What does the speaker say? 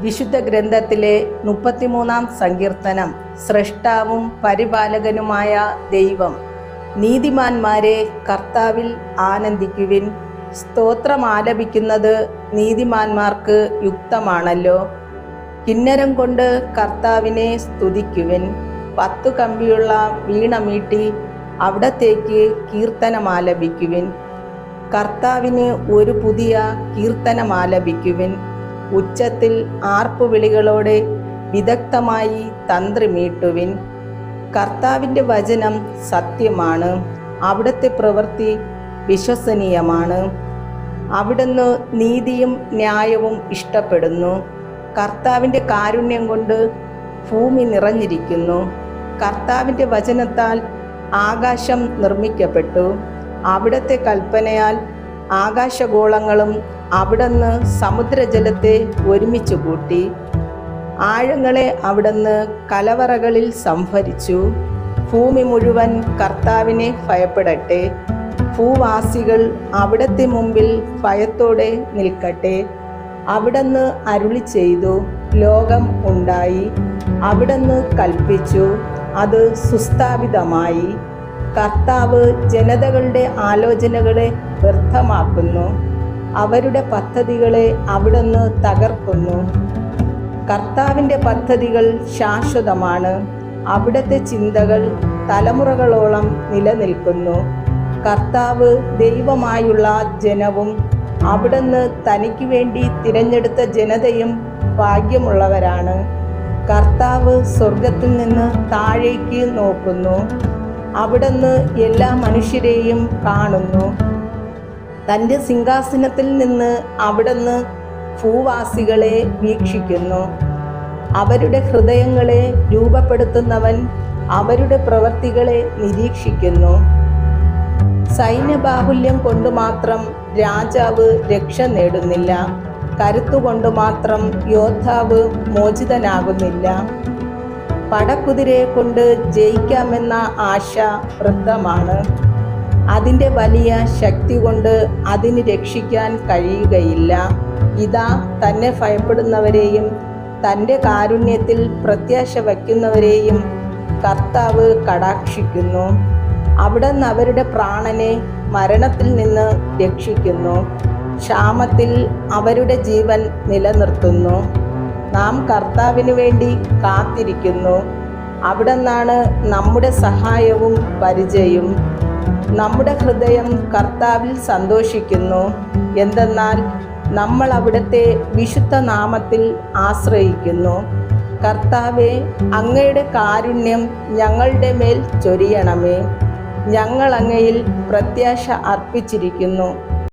വിശുദ്ധ ഗ്രന്ഥത്തിലെ 33-ാം സങ്കീർത്തനം സ്രഷ്ടാവും പരിപാലകനുമായ ദൈവം, നീതിമാന്മാരെ കർത്താവിൽ ആനന്ദിക്കുവിൻ. സ്തോത്രം ആലപിക്കുന്നത് നീതിമാന്മാർക്ക് യുക്തമാണല്ലോ. കിന്നരം കൊണ്ട് കർത്താവിനെ സ്തുതിക്കുവിൻ. 10 കമ്പിയുള്ള വീണ മീട്ടി അവിടത്തേക്ക് കീർത്തനമാലപിക്കുവിൻ. കർത്താവിന് ഒരു പുതിയ കീർത്തനമാലപിക്കുവിൻ. ഉച്ചത്തിൽ ആർപ്പുവിളികളോടെ വിദഗ്ധമായി തന്ത്രി മീട്ടുവിൻ. കർത്താവിൻ്റെ വചനം സത്യമാണ്, അവിടുത്തെ പ്രവൃത്തി വിശ്വസനീയമാണ്. അവിടുന്ന് നീതിയും ന്യായവും ഇഷ്ടപ്പെടുന്നു. കർത്താവിൻ്റെ കാരുണ്യം കൊണ്ട് ഭൂമി നിറഞ്ഞിരിക്കുന്നു. കർത്താവിൻ്റെ വചനത്താൽ ആകാശം നിർമ്മിക്കപ്പെട്ടു. അവിടുത്തെ കൽപ്പനയാൽ ആകാശഗോളങ്ങളും അവിടുന്ന് സമുദ്രജലത്തെ ഒരുമിച്ച് കൂട്ടി. ആഴങ്ങളെ അവിടുന്ന് കലവറകളിൽ സംഭരിച്ചു. ഭൂമി മുഴുവൻ കർത്താവിനെ ഭയപ്പെടട്ടെ. ഭൂവാസികൾ അവിടുത്തെ മുമ്പിൽ ഭയത്തോടെ നിൽക്കട്ടെ. അവിടുന്ന് അരുളി ചെയ്തു, ലോകം ഉണ്ടായി. അവിടുന്ന് കൽപ്പിച്ചു, അത് സുസ്ഥാപിതമായി. കർത്താവ് ജനതകളുടെ ആലോചനകളെ വ്യർത്ഥമാക്കുന്നു. അവരുടെ പദ്ധതികളെ അവിടുന്ന് തകർക്കുന്നു. കർത്താവിൻ്റെ പദ്ധതികൾ ശാശ്വതമാണ്. അവിടുത്തെ ചിന്തകൾ തലമുറകളോളം നിലനിൽക്കുന്നു. കർത്താവ് ദൈവമായുള്ള ജനവും അവിടുന്ന് തനിക്ക് വേണ്ടി തിരഞ്ഞെടുത്ത ജനതയും ഭാഗ്യമുള്ളവരാണ്. കർത്താവ് സ്വർഗത്തിൽ നിന്ന് താഴേക്ക് നോക്കുന്നു. അവിടുന്ന് എല്ലാ മനുഷ്യരെയും കാണുന്നു. തൻ്റെ സിംഹാസനത്തിൽ നിന്ന് അവിടുന്ന് ഭൂവാസികളെ വീക്ഷിക്കുന്നു. അവരുടെ ഹൃദയങ്ങളെ രൂപപ്പെടുത്തുന്നവൻ അവരുടെ പ്രവൃത്തികളെ നിരീക്ഷിക്കുന്നു. സൈന്യബാഹുല്യം കൊണ്ട് മാത്രം രാജാവ് രക്ഷ നേടുന്നില്ല. കരുത്തുകൊണ്ട് മാത്രം യോദ്ധാവ് മോചിതനാകുന്നില്ല. പടക്കുതിരയെ കൊണ്ട് ജയിക്കാമെന്ന ആശ വൃദ്ധമാണ്. അതിൻ്റെ വലിയ ശക്തി കൊണ്ട് അതിന് രക്ഷിക്കാൻ കഴിയുകയില്ല. ഇതാ, തന്നെ ഭയപ്പെടുന്നവരെയും തൻ്റെ കാരുണ്യത്തിൽ പ്രത്യാശ വയ്ക്കുന്നവരെയും കർത്താവ് കടാക്ഷിക്കുന്നു. അവിടുന്ന് അവരുടെ പ്രാണനെ മരണത്തിൽ നിന്ന് രക്ഷിക്കുന്നു. ക്ഷാമത്തിൽ അവരുടെ ജീവൻ നിലനിർത്തുന്നു. നാം കർത്താവിന് വേണ്ടി കാത്തിരിക്കുന്നു. അവിടുന്നാണ് നമ്മുടെ സഹായവും പരിചയും. നമ്മുടെ ഹൃദയം കർത്താവിൽ സന്തോഷിക്കുന്നു. എന്തെന്നാൽ നമ്മൾ അവിടുത്തെ വിശുദ്ധ നാമത്തിൽ ആശ്രയിക്കുന്നു. കർത്താവേ, അങ്ങയുടെ കാരുണ്യം ഞങ്ങളുടെ മേൽ ചൊരിയണമേ. ഞങ്ങൾ അങ്ങയിൽ പ്രത്യാശ അർപ്പിച്ചിരിക്കുന്നു.